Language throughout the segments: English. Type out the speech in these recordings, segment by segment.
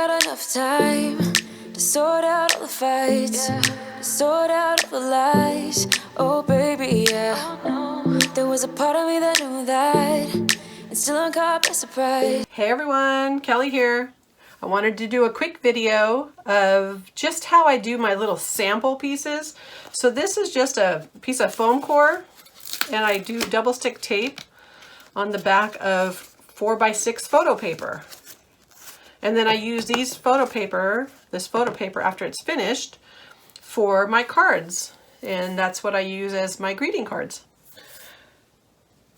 got enough time to sort out all the fights, to sort out all the lies. Oh baby, yeah. There was a part of me that knew that, and still I'm caught by surprise. Hey everyone, Kelly here. I wanted to do a quick video of just how I do my little sample pieces. So this is just a piece of foam core, and I do double stick tape on the back of 4x6 photo paper. And then I use this photo paper after it's finished for my cards. And that's what I use as my greeting cards.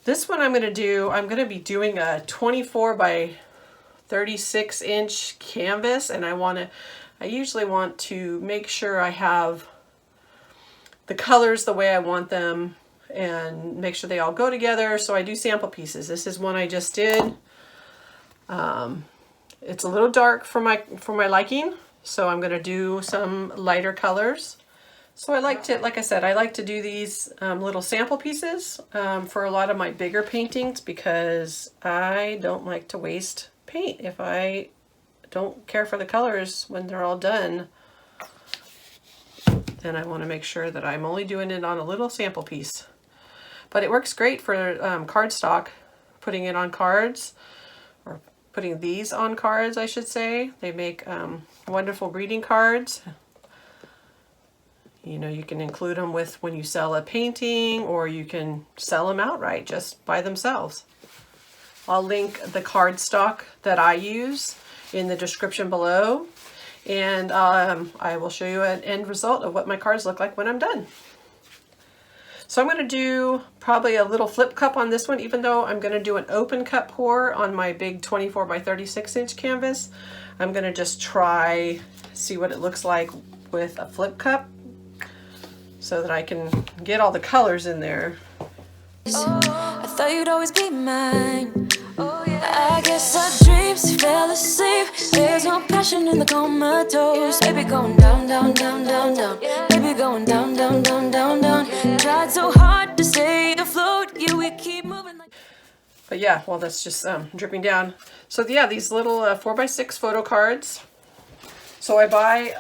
This one I'm going to be doing a 24 by 36 inch canvas, and I usually want to make sure I have the colors the way I want them and make sure they all go together. So I do sample pieces. This is one I just did. It's a little dark for my liking, so I'm going to do some lighter colors. So I like to do these little sample pieces for a lot of my bigger paintings, because I don't like to waste paint if I don't care for the colors when they're all done. Then I want to make sure that I'm only doing it on a little sample piece. But it works great for cardstock, putting it on cards, or putting these on cards, I should say. They make wonderful greeting cards. You know, you can include them with when you sell a painting, or you can sell them outright just by themselves. I'll link the cardstock that I use in the description below, and I will show you an end result of what my cards look like when I'm done. So I'm going to do probably a little flip cup on this one, even though I'm going to do an open cup pour on my big 24 by 36 inch canvas. I'm going to just see what it looks like with a flip cup, so that I can get all the colors in there. I thought you'd always be mine. I guess our dreams fell asleep. There's no passion in the comatose. Baby going down, down, down, down, down. Baby going down, down, down, down, down. Tried so hard to stay afloat. Yeah, we keep moving like... But yeah, well, that's just dripping down. So yeah, these little 4x6 photo cards. So I buy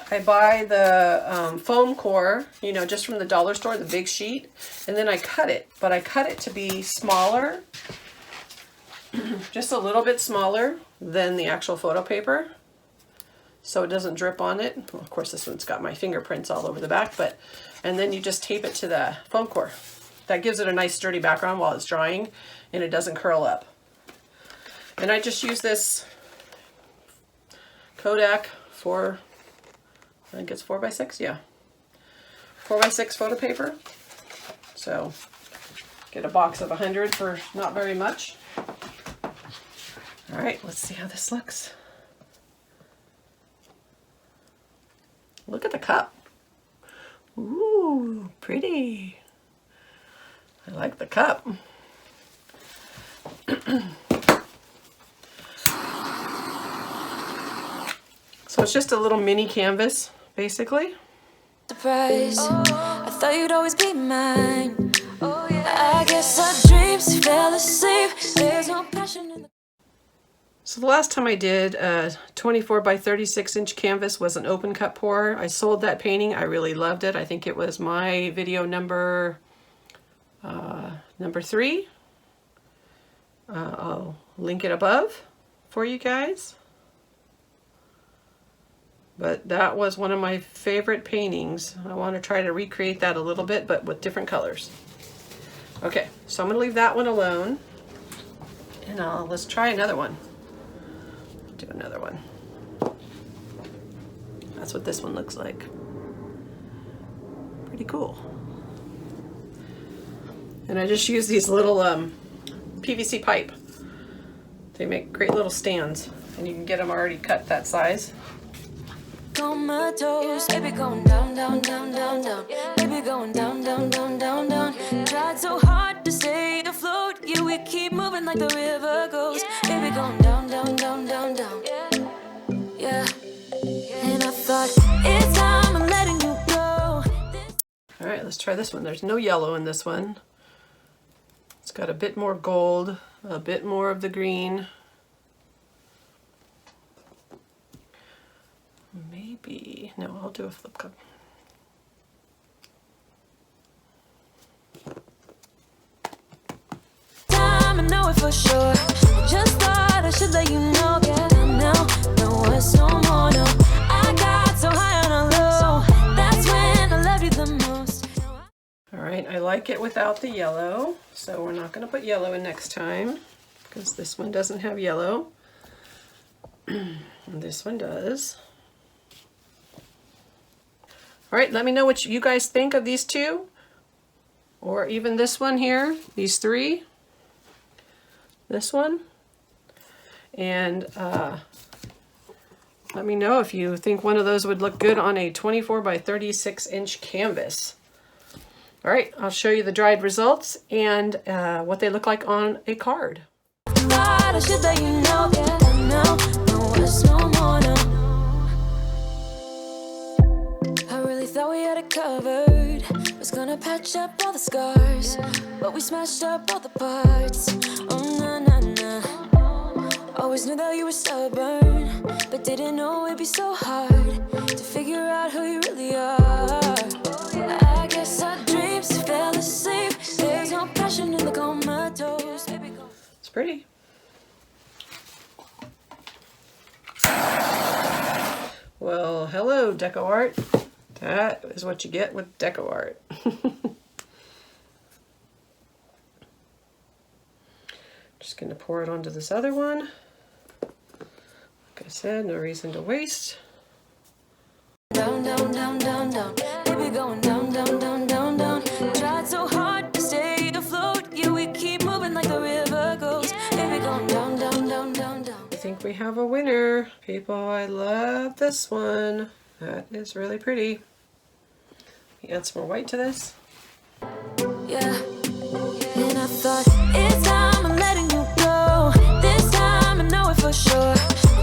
the foam core, you know, just from the dollar store, the big sheet, and then I cut it. But I cut it to be smaller, just a little bit smaller than the actual photo paper, so it doesn't drip on it. Well, of course, this one's got my fingerprints all over the back, and then you just tape it to the foam core. That gives it a nice sturdy background while it's drying, and it doesn't curl up. And I just use this Kodak I think it's 4x6, yeah. 4x6 photo paper. So get a box of 100 for not very much. All right, let's see how this looks. Look at the cup. Ooh, pretty. I like the cup. So it's just a little mini canvas, basically. Surprise. I thought you'd always be mine. I guess our dreams fell asleep. There's no passion in the... So the last time I did a 24 by 36 inch canvas was an open cut pour. I sold that painting. I really loved it. I think it was my video number 3. I'll link it above for you guys. But that was one of my favorite paintings. I want to try to recreate that a little bit, but with different colors. Okay, so I'm going to leave that one alone. And let's try another one. Do another one. That's what this one looks like. Pretty cool. And I just use these little PVC pipe. They make great little stands, and you can get them already cut that size. Comatose, baby going down, down, down, down, down. Baby going down, down, down, down, down. Tried so hard to stay afloat. Yeah, we keep moving like the river goes. Baby going down, down, down, down, down. Yeah. And I thought it's time I'm letting you go. All right, let's try this one. There's no yellow in this one. It's got a bit more gold, a bit more of the green. maybe, no, I'll do a flip cup. Time, I know it for sure. Just thought I should let you know. Yeah, now, no, it's no more, no. I got so high on a low. That's when I loved you the most. All right, I like it without the yellow, so we're not going to put yellow in next time because this one doesn't have yellow. And this one does. All right, let me know what you guys think of these two, or even this one here, these three, this one, and let me know if you think one of those would look good on a 24 by 36 inch canvas. All right, I'll show you the dried results and what they look like on a card. I should let you know, yeah, now, no, it's no more, no. I really thought we had it covered. Was gonna patch up all the scars, but we smashed up all the parts. Oh, na, na, na. Always knew that you were stubborn, but didn't know it'd be so hard to figure out who you really are. I guess our dreams fell asleep. There's no passion in the comatose. It's pretty. Well, hello, DecoArt. That is what you get with DecoArt. Just going to pour it onto this other one. Like I said, no reason to waste. Down, down, down, down, down. Baby going down, down, down, down, down. Tried so hard to stay afloat. Yeah, we keep moving like the river goes. Baby going down, down, down, down, down. I think we have a winner. People, I love this one. That is really pretty. Let me add some more white to this. Yeah. And I thought, it's time I'm letting you go. This time I know it for sure.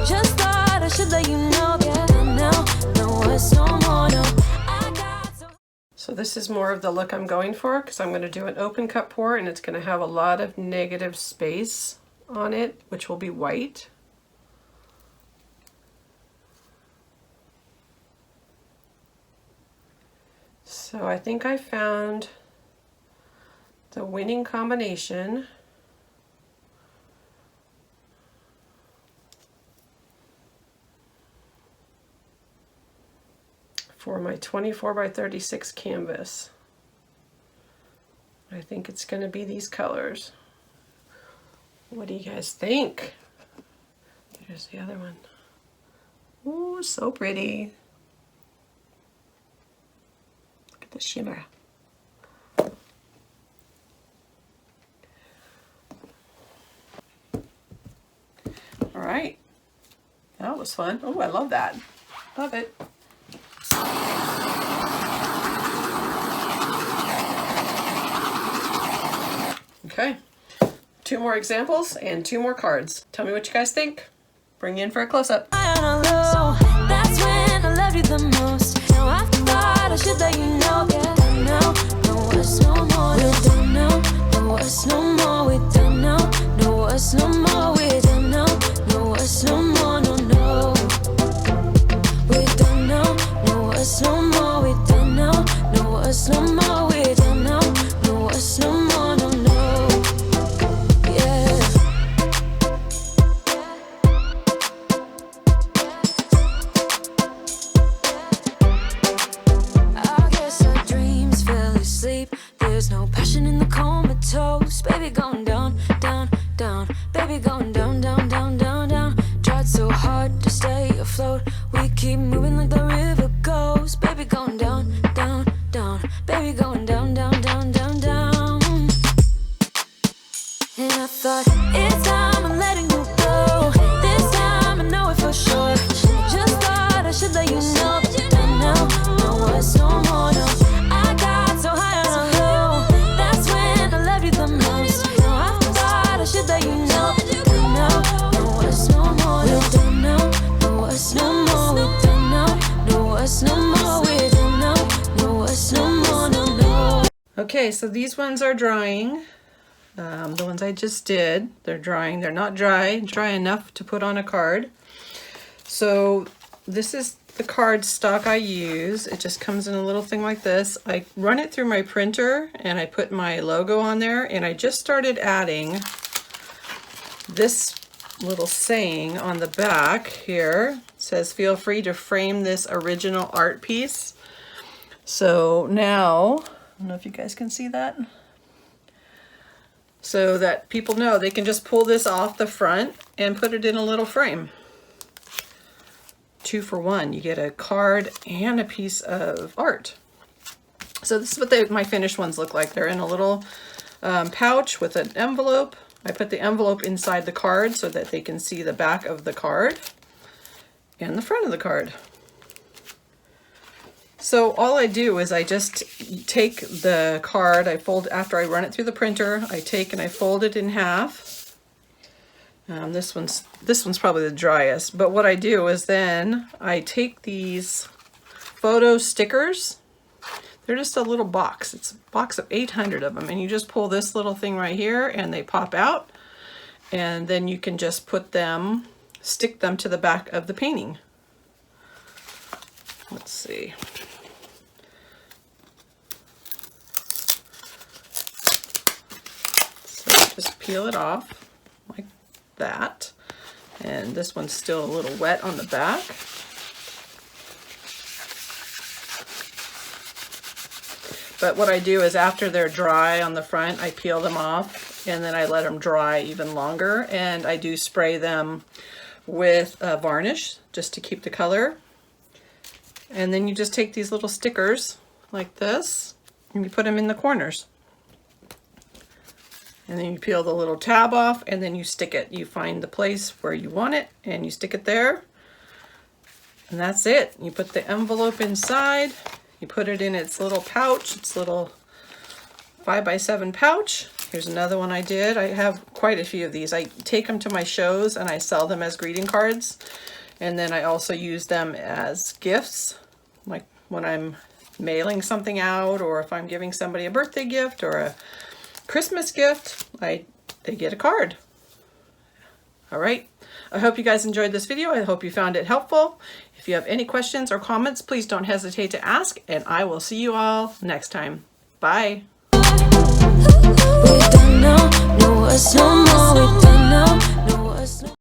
Just thought I should let you know. Yeah, now, no, it's no more, no. I got So this is more of the look I'm going for because I'm going to do an open cut pour and it's going to have a lot of negative space on it, which will be white. So I think I found the winning combination. For my 24 by 36 canvas. I think it's going to be these colors. What do you guys think? Here's the other one. Ooh, so pretty. Look at the shimmer. All right. That was fun. Oh, I love that. Love it. Okay, 2 more examples and 2 more cards. Tell me what you guys think. Bring you in for a close-up. That's when I loved you the most. Now I thought I should let you know. Yeah, now, no, it's no more. We don't know. No, it's no more. We don't know. No, it's no more. We don't know. No, it's no more. No, no. We don't know. No, it's no more. We don't know. No, it's no more. We don't know. No, it's no more. No, no. There's no passion in the comatose. Baby going down, down, down. Baby going down, down, down, down, down. Tried so hard to stay afloat. We keep moving like the river goes. Baby going down, down, down. Baby going down, down, down, down, down. And I thought, it's time I'm letting you go. This time I know it for sure. Just thought I should let you know. And now, no, it's no more, no. I got so high on a hill. That's when I loved you the most. Now I thought I should let you know. No, no, it's no more. We don't know. No, it's no more. We don't know. No, it's no more. We don't know. No, it's no more. No, no. Okay, so these ones are drying. The ones I just did, they're drying. They're not dry enough to put on a card. So this is the cardstock I use. It just comes in a little thing like this. I run it through my printer and I put my logo on there, and I just started adding this little saying on the back here. It says, feel free to frame this original art piece. So now, I don't know if you guys can see that, so that people know they can just pull this off the front and put it in a little frame. 2 for 1. You get a card and a piece of art. So this is what my finished ones look like. They're in a little pouch with an envelope. I put the envelope inside the card so that they can see the back of the card and the front of the card. So all I do is I just take the card, I fold, after I run it through the printer, I take and I fold it in half. This one's probably the driest, but what I do is then I take these photo stickers. They're just a little box. It's a box of 800 of them, and you just pull this little thing right here and they pop out, and then you can just put them, stick them to the back of the painting. Let's see. So just peel it off like that, and this one's still a little wet on the back. But what I do is after they're dry on the front, I peel them off and then I let them dry even longer, and I do spray them with varnish just to keep the color. And then you just take these little stickers like this and you put them in the corners. And then you peel the little tab off and then you stick it. You find the place where you want it and you stick it there. And that's it. You put the envelope inside. You put it in its little pouch, its little 5x7 pouch. Here's another one I did. I have quite a few of these. I take them to my shows and I sell them as greeting cards. And then I also use them as gifts, like when I'm mailing something out, or if I'm giving somebody a birthday gift or a Christmas gift, they get a card. All right. I hope you guys enjoyed this video. I hope you found it helpful. If you have any questions or comments, please don't hesitate to ask, and I will see you all next time. Bye. We don't know, no, it's no more. We don't know.